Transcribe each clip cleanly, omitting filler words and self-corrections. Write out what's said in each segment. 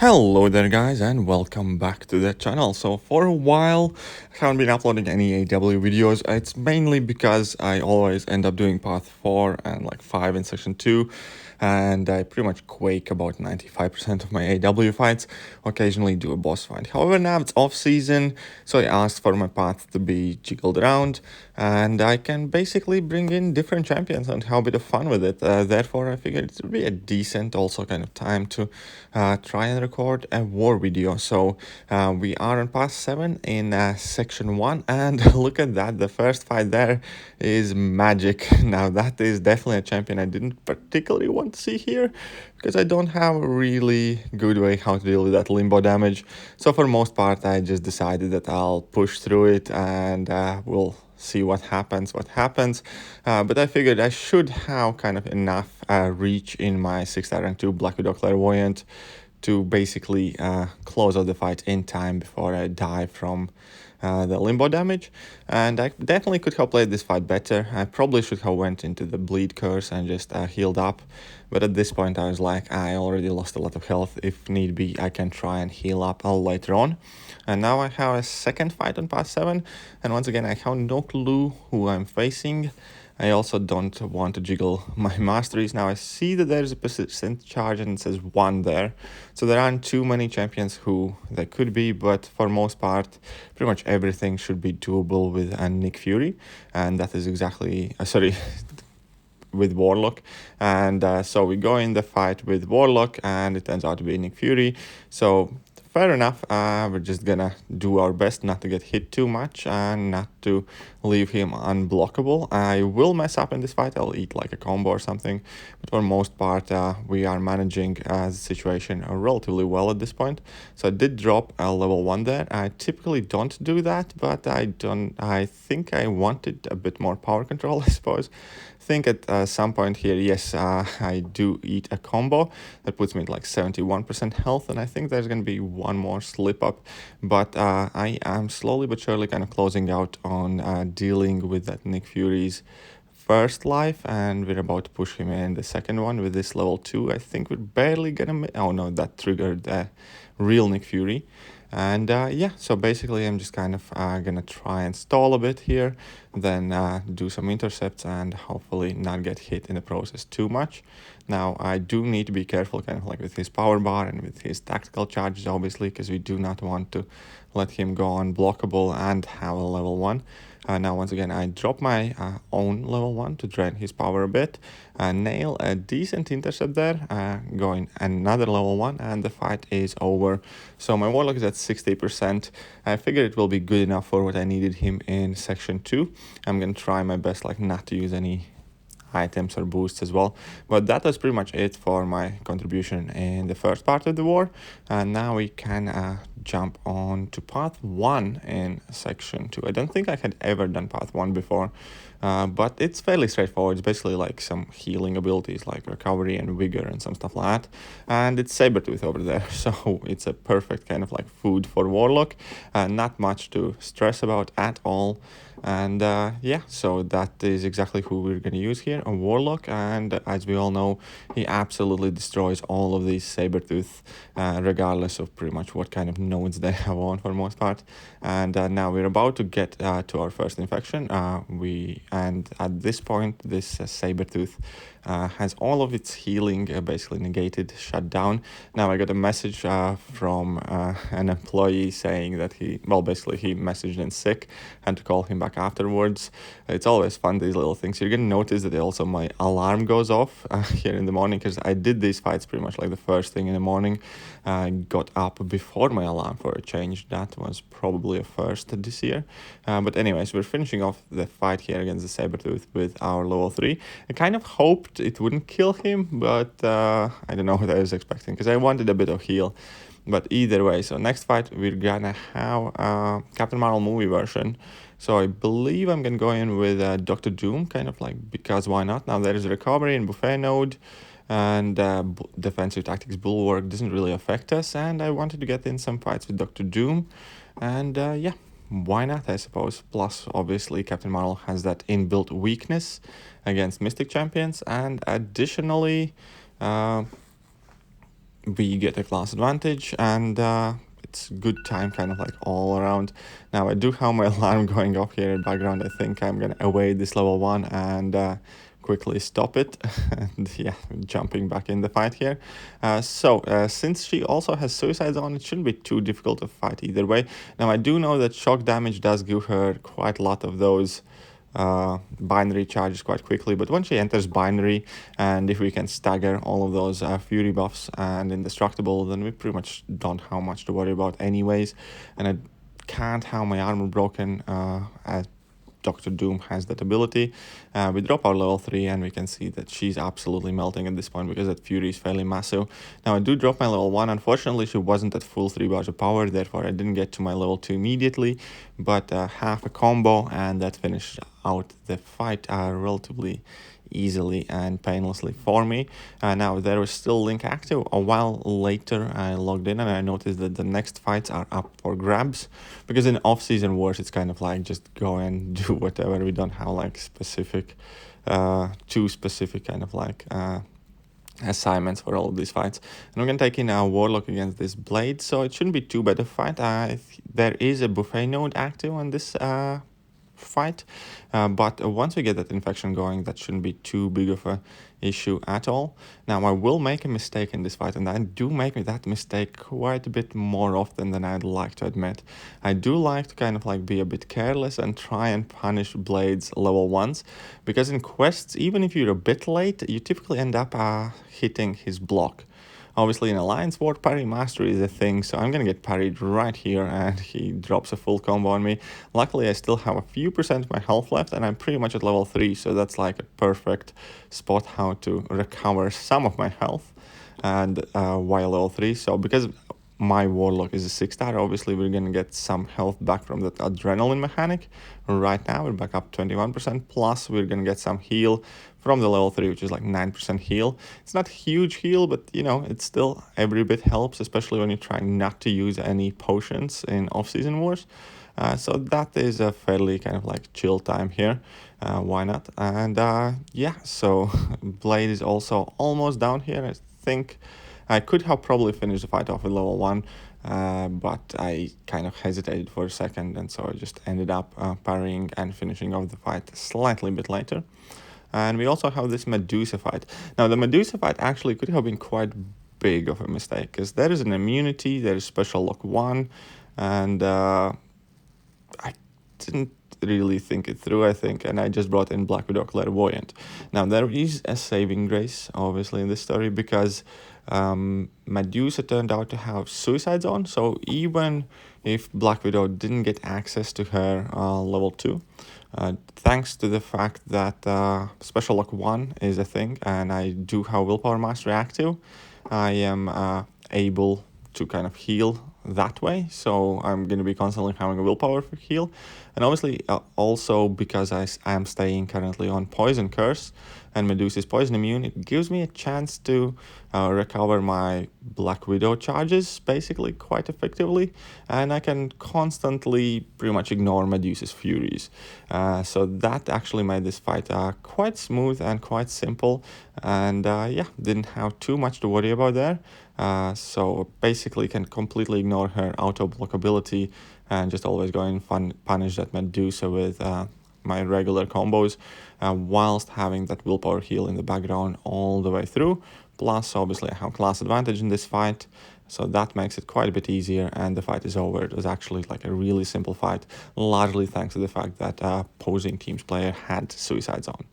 Hello there guys and welcome back to the channel. So for a while I haven't been uploading any AW videos. It's mainly because I always end up doing path 4 and like 5 in section 2, and I pretty much quake about 95% of my AW fights, occasionally do a boss fight. However, now it's off season, so I asked for my path to be jiggled around and I can basically bring in different champions and have a bit of fun with it. Therefore I figured it would be a decent also kind of time to try and record a war video. So we are on path 7 in section 1, and look at that, the first fight there is magic. Now that is definitely a champion I didn't particularly want to see here, because I don't have a really good way how to deal with that limbo damage. So for most part I just decided that I'll push through it and we'll see what happens. But I figured I should have kind of enough reach in my 6-star rank 2 Black Widow Clairvoyant to basically close out the fight in time before I die from the limbo damage. And I definitely could have played this fight better. I probably should have went into the bleed curse and just healed up, but at this point I was like, I already lost a lot of health. If need be, I can try and heal up later on. And now I have a second fight on path 7, and once again I have no clue who I'm facing. I also don't want to jiggle my masteries. Now I see that there's a percent charge and it says 1 there. So there aren't too many champions who there could be, but for most part, pretty much everything should be doable with Nick Fury. And that is exactly, with Warlock. And so we go in the fight with Warlock and it turns out to be Nick Fury. So fair enough, we're just gonna do our best not to get hit too much and not to leave him unblockable. I will mess up in this fight, I'll eat like a combo or something, but for most part we are managing the situation relatively well at this point. So I did drop a level 1 there. I typically don't do that, but I think I wanted a bit more power control, I suppose. I think at some point here, yes, I do eat a combo that puts me at like 71% health, and I think there's going to be one more slip up, but I am slowly but surely kind of closing out on dealing with that Nick Fury's first life, and we're about to push him in the second one with this level 2. I think we're barely gonna oh no, that triggered real Nick Fury. And yeah, so basically I'm just kind of gonna try and stall a bit here, then do some intercepts and hopefully not get hit in the process too much. Now I do need to be careful kind of like with his power bar and with his tactical charges, obviously, because we do not want to let him go unblockable and have a level 1. Now once again I drop my own level 1 to drain his power a bit, nail a decent intercept there, going another level 1, and the fight is over. So my Warlock is at 60%. I figured it will be good enough for what I needed him in section 2. I'm gonna try my best like not to use any items or boosts as well, but that was pretty much it for my contribution in the first part of the war. And now we can jump on to path 1 in section 2. I don't think I had ever done path 1 before, but it's fairly straightforward. It's basically like some healing abilities like recovery and vigor and some stuff like that, and it's Sabertooth over there, so it's a perfect kind of like food for Warlock. Not much to stress about at all. And yeah, so that is exactly who we're going to use here, a Warlock, and as we all know, he absolutely destroys all of these Sabertooth, regardless of pretty much what kind of nodes they have on for the most part. And now we're about to get to our first infection. And at this point, this Sabertooth has all of its healing basically negated, shut down. Now I got a message from an employee saying that basically he messaged in sick and to call him back afterwards. It's always fun, these little things. You're gonna notice that also my alarm goes off here in the morning, because I did these fights pretty much like the first thing in the morning. I got up before my alarm for a change. That was probably a first this year. But anyways, we're finishing off the fight here against the Sabertooth with our level 3. I kind of hoped it wouldn't kill him, but I don't know what I was expecting, because I wanted a bit of heal. But either way, so next fight we're gonna have Captain Marvel movie version. So I believe I'm gonna go in with Dr. Doom, kind of like, because why not? Now there is recovery in buffet node, and defensive tactics bulwark doesn't really affect us, and I wanted to get in some fights with Dr. Doom, and yeah, why not, I suppose. Plus obviously Captain Marvel has that inbuilt weakness against Mystic champions, and additionally we get a class advantage, and it's good time kind of like all around. Now I do have my alarm going off here in the background. I think I'm gonna await this level 1 and quickly stop it and yeah, jumping back in the fight here. Since she also has suicides on, it shouldn't be too difficult to fight either way. Now I do know that shock damage does give her quite a lot of those binary charges quite quickly, but once she enters binary, and if we can stagger all of those fury buffs and indestructible, then we pretty much don't have much to worry about anyways. And I can't have my armor broken as Dr. Doom has that ability. We drop our level 3 and we can see that she's absolutely melting at this point because that Fury is fairly massive. Now I do drop my level 1. Unfortunately, she wasn't at full 3 bars of power, therefore I didn't get to my level 2 immediately, but half a combo and that finished out the fight relatively easily and painlessly for me. Now there was still Link active. A while later I logged in and I noticed that the next fights are up for grabs, because in off-season wars it's kind of like just go and do whatever. We don't have like specific too specific kind of like assignments for all of these fights. And we're going to take in our Warlock against this Blade, so it shouldn't be too bad a fight. There is a buffet node active on this fight, but once we get that infection going, that shouldn't be too big of a issue at all. Now I will make a mistake in this fight, and I do make that mistake quite a bit more often than I'd like to admit. I do like to kind of like be a bit careless and try and punish Blade's level 1s, because in quests, even if you're a bit late, you typically end up hitting his block. Obviously in Alliance War, parry mastery is a thing, so I'm gonna get parried right here and he drops a full combo on me. Luckily I still have a few percent of my health left and I'm pretty much at level 3, so that's like a perfect spot how to recover some of my health and while level 3. So because my Warlock is a 6-star, obviously we're gonna get some health back from that adrenaline mechanic. Right now we're back up 21%, plus we're gonna get some heal from the level 3, which is like 9% heal. It's not huge heal, but you know, it's still every bit helps, especially when you're trying not to use any potions in off-season wars. So that is a fairly kind of like chill time here. Why not? And yeah, so Blade is also almost down here. I think I could have probably finished the fight off with level 1, but I kind of hesitated for a second, and so I just ended up parrying and finishing off the fight slightly a bit later. And we also have this Medusa fight. Now the Medusa fight actually could have been quite big of a mistake, because there is an immunity, there is special lock 1, and I didn't really think it through, I think, and I just brought in Black Widow Clairvoyant. Now there is a saving grace obviously in this story, because Medusa turned out to have suicides on, so even if Black Widow didn't get access to her level 2, thanks to the fact that Special Lock 1 is a thing and I do have Willpower Mastery active, I am able to kind of heal that way, so I'm going to be constantly having a willpower heal. And obviously also because I am staying currently on Poison Curse and Medusa is poison immune, it gives me a chance to recover my Black Widow charges basically quite effectively, and I can constantly pretty much ignore Medusa's furies. So that actually made this fight quite smooth and quite simple, and yeah, didn't have too much to worry about there. So basically can completely ignore her auto block ability and just always go and punish that Medusa with my regular combos, whilst having that willpower heal in the background all the way through. Plus obviously I have class advantage in this fight, so that makes it quite a bit easier, and the fight is over. It was actually like a really simple fight, largely thanks to the fact that opposing team's player had suicides on.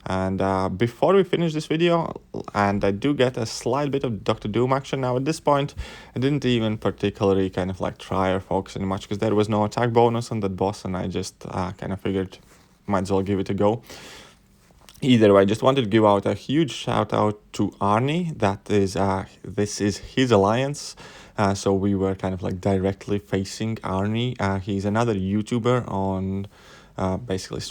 And before we finish this video, and I do get a slight bit of Dr. Doom action. Now at this point, I didn't even particularly kind of like try or focus any much, because there was no attack bonus on that boss, and I just kind of figured might as well give it a go. Either way, I just wanted to give out a huge shout out to Arni. That is, this is his alliance. So we were kind of like directly facing Arni. He's another YouTuber on basically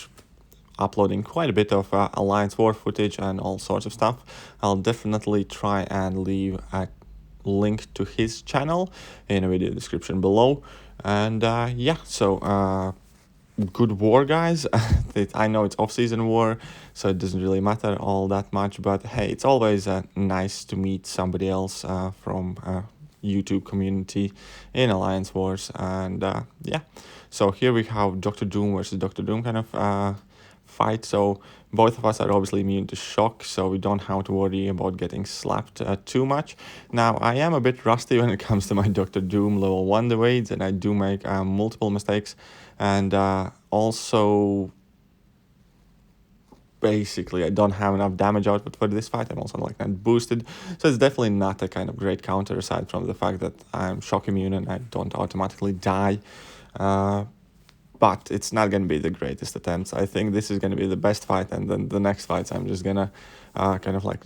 uploading quite a bit of Alliance War footage and all sorts of stuff. I'll definitely try and leave a link to his channel in a video description below. And yeah, so good war, guys. I know it's off-season war, so it doesn't really matter all that much, but hey, it's always nice to meet somebody else from YouTube community in Alliance Wars. And yeah, so here we have Dr. Doom versus Dr. Doom kind of fight. So both of us are obviously immune to shock, so we don't have to worry about getting slapped too much. Now, I am a bit rusty when it comes to my Dr. Doom level 1 evades, and I do make multiple mistakes. And also, basically, I don't have enough damage output for this fight. I'm also like not boosted, so it's definitely not a kind of great counter, aside from the fact that I'm shock immune and I don't automatically die. But it's not going to be the greatest attempts. I think this is going to be the best fight, and then the next fights I'm just going to kind of like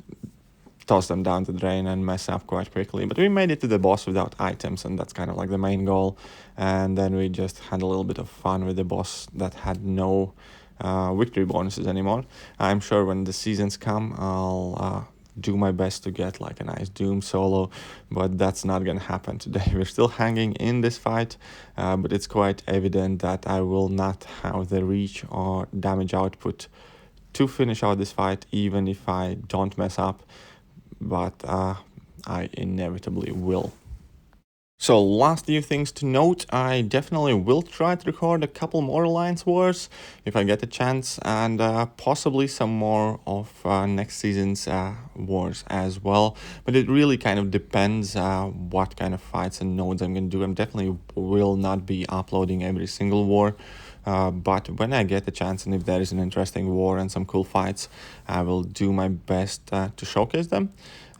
toss them down the drain and mess up quite quickly. But we made it to the boss without items, and that's kind of like the main goal. And then we just had a little bit of fun with the boss that had no victory bonuses anymore. I'm sure when the seasons come, I'll do my best to get like a nice Doom solo, but that's not gonna happen today. We're still hanging in this fight, but it's quite evident that I will not have the reach or damage output to finish out this fight, even if I don't mess up, but I inevitably will. So last few things to note, I definitely will try to record a couple more Alliance Wars if I get a chance, and possibly some more of next season's wars as well. But it really kind of depends what kind of fights and nodes I'm going to do. I definitely will not be uploading every single war. But when I get a chance, and if there is an interesting war and some cool fights, I will do my best to showcase them.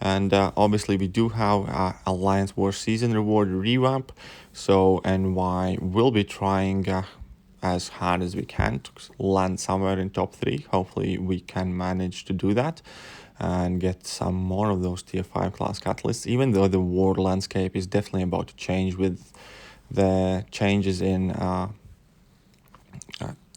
And obviously we do have Alliance War Season Reward revamp, so NY will be trying as hard as we can to land somewhere in top 3. Hopefully we can manage to do that and get some more of those tier 5 class catalysts, even though the war landscape is definitely about to change with the changes in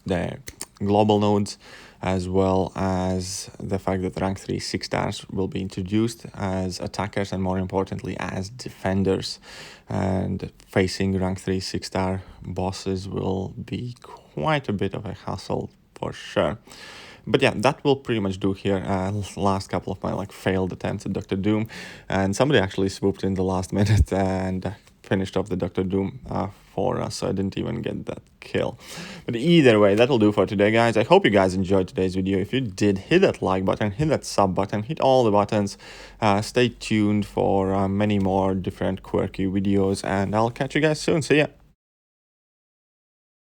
the global nodes, as well as the fact that rank 3 6-stars will be introduced as attackers and more importantly as defenders, and facing rank 3 6-star bosses will be quite a bit of a hassle for sure. But yeah, that will pretty much do here. Last couple of my like failed attempts at Dr. Doom, and somebody actually swooped in the last minute and finished off the Dr. Doom for us, so I didn't even get that kill. But either way, that'll do for today, guys. I hope you guys enjoyed today's video. If you did, hit that like button, hit that sub button, hit all the buttons. Stay tuned for many more different quirky videos, and I'll catch you guys soon. See ya.